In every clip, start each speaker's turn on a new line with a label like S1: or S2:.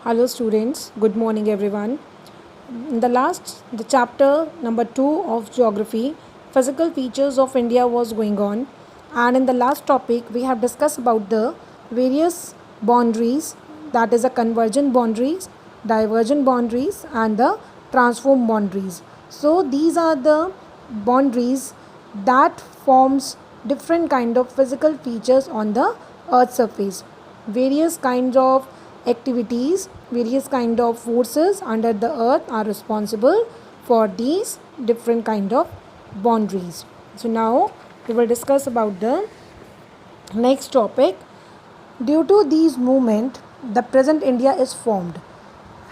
S1: Hello students, good morning everyone. In the chapter number 2 of geography, physical features of India was going on, and in the last topic we have discussed about the various boundaries, that is the convergent boundaries, divergent boundaries and the transform boundaries. So these are the boundaries that forms different kind of physical features on the earth surface. Various kinds of activities, various kind of forces under the earth are responsible for these different kind of boundaries. So now we will discuss about the next topic. Due to these movement, the present India is formed.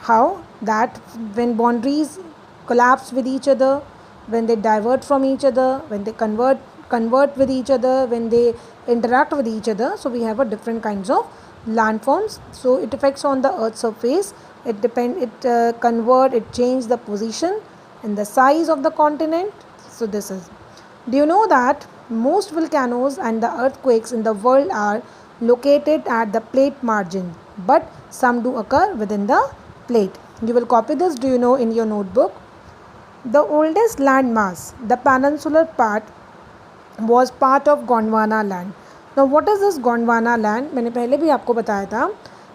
S1: How? That when boundaries collapse with each other, when they divert from each other, when they convert with each other, when they interact with each other, so we have a different kinds of landforms. So it affects on the earth surface. It convert, it change the position and the size of the continent. So this is, do you know that most volcanoes and the earthquakes in the world are located at the plate margin, but some do occur within the plate. You will copy this, do you know, in your notebook. The oldest landmass, the peninsular part, was part of Gondwana land. Now what is this Gondwana land? मैंने पहले भी आपको बताया था.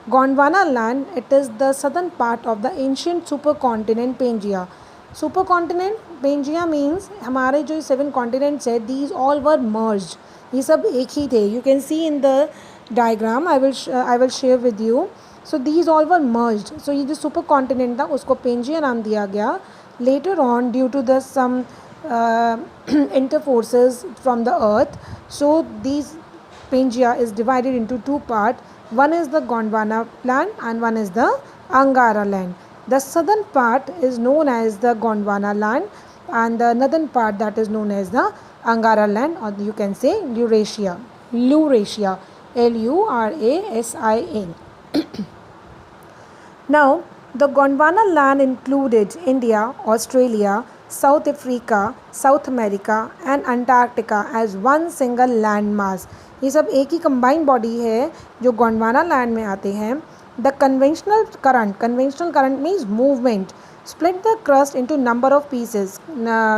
S1: Gondwana land, it is the southern part of the ancient supercontinent Pangaea. Supercontinent Pangaea means हमारे जो 7 continents है, these all were merged. ये सब एक ही थे. You can see in the diagram, I will share with you. So these all were merged. So ये जो supercontinent था उसको Pangaea नाम दिया गया. Later on, due to the some interforces from the earth, so these Pangaea is divided into two parts. One is the Gondwana land and one is the Angara land. The southern part is known as the Gondwana land and the northern part that is known as the Angara land, or you can say Laurasia. Laurasia. L-U-R-A-S-I-A. Now, the Gondwana land included India, Australia, South Africa, South America and Antarctica as one single land mass. ये सब एक ही combined body है जो Gondwana land में आते हैं. The conventional current means movement, split the crust into number of pieces.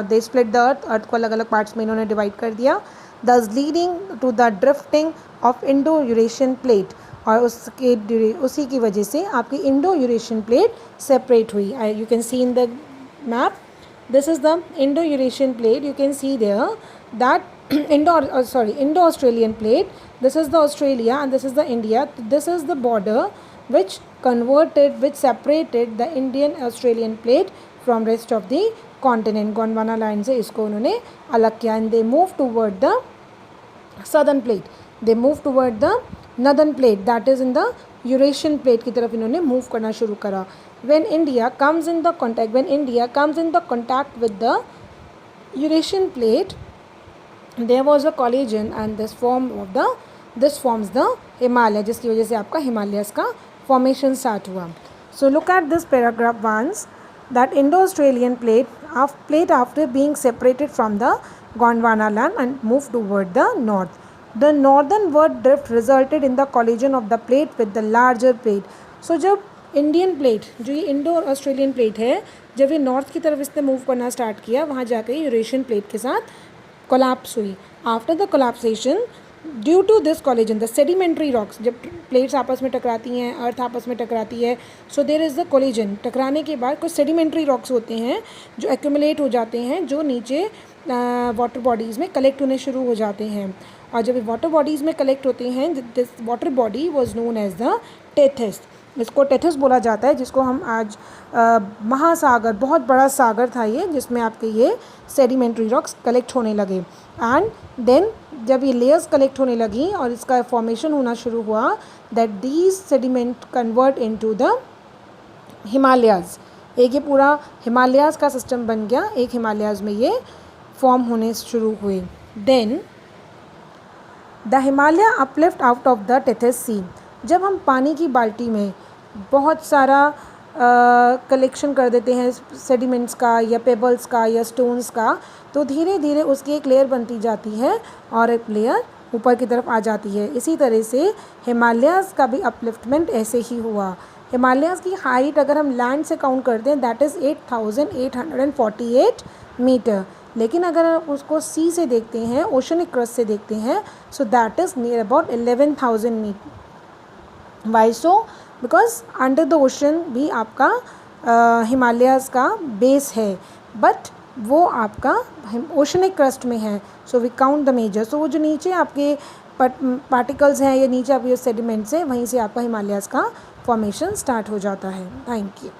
S1: They split the earth को अलग अलग parts में इन्होंने divide कर दिया, thus leading to the drifting of Indo-Eurasian plate. और उसी की वजह से आपकी Indo-Eurasian plate separate हुई. You can see in the map, this is the Indo-Eurasian plate. You can see there that Indo-Australian plate. This is the Australia and this is the India. This is the border which separated the Indian-Australian plate from rest of the continent. Gondwana line से इसको उन्होंने अलग किया and they moved toward the southern plate. They moved toward the northern plate, that is in the Eurasian plate की तरफ इन्होंने move करना शुरू करा. When India comes in the contact with the Eurasian plate, there was a collision and this forms the Himalaya, जिसकी वजह से आपका Himalayas का formation start हुआ. So look at this paragraph once, that Indo-Australian plate after being separated from the Gondwana land and moved toward the north. The northernward drift resulted in the collision of the plate with the larger plate. So जब Indian plate, जो ये Indo और Australian plate है, जब ये north की तरफ इसने मूव करना स्टार्ट किया, वहाँ जाकर यूरेशियन प्लेट के साथ कोलैप्स हुई. After the collapsation, due to this collision, the sedimentary rocks, जब प्लेट्स आपस में टकराती हैं, अर्थ आपस में टकराती है, so there is the collision. टकराने के बाद कुछ सेडिमेंट्री रॉक्स होते हैं जो एक्यूमुलेट हो जाते हैं, जो नीचे वाटर बॉडीज़ में कलेक्ट होने शुरू हो जाते हैं. और जब वाटर बॉडीज़ में कलेक्ट होते हैं, this water body was known as the Tethys. इसको टेथिस बोला जाता है, जिसको हम आज महासागर, बहुत बड़ा सागर था ये, जिसमें आपके ये सेडिमेंट्री रॉक्स कलेक्ट होने लगे. एंड देन जब ये लेयर्स कलेक्ट होने लगी और इसका फॉर्मेशन होना शुरू हुआ, that these sediment convert into the Himalayas. एक ये पूरा हिमालयाज़ का सिस्टम बन गया, एक हिमालयाज़ में ये फॉर्म होने शुरू हुए. Then the Himalaya uplift out of the Tethys sea. जब हम पानी की बाल्टी में बहुत सारा कलेक्शन कर देते हैं सेडिमेंट्स का या पेबल्स का या स्टोन्स का, तो धीरे धीरे उसकी एक लेयर बनती जाती है और एक लेयर ऊपर की तरफ आ जाती है. इसी तरह से हिमालयाज़ का भी अपलिफ्टमेंट ऐसे ही हुआ. हिमालयाज़ की हाइट अगर हम लैंड से काउंट करते हैं दैट इज़ 8,848 मीटर, लेकिन अगर आप उसको सी से देखते हैं, ओशनिक क्रस्ट से देखते हैं, so that is near about 11,000 metre. Why so? Because under the ocean भी आपका हिमालयाज़ का बेस है, बट वो आपका ओशनिक क्रस्ट में है। So we count the major. So वो जो नीचे आपके पार्टिकल्स हैं या नीचे आपके सेडिमेंट्स हैं, वहीं से आपका हिमालयाज़ का फॉर्मेशन स्टार्ट हो जाता है। Thank you.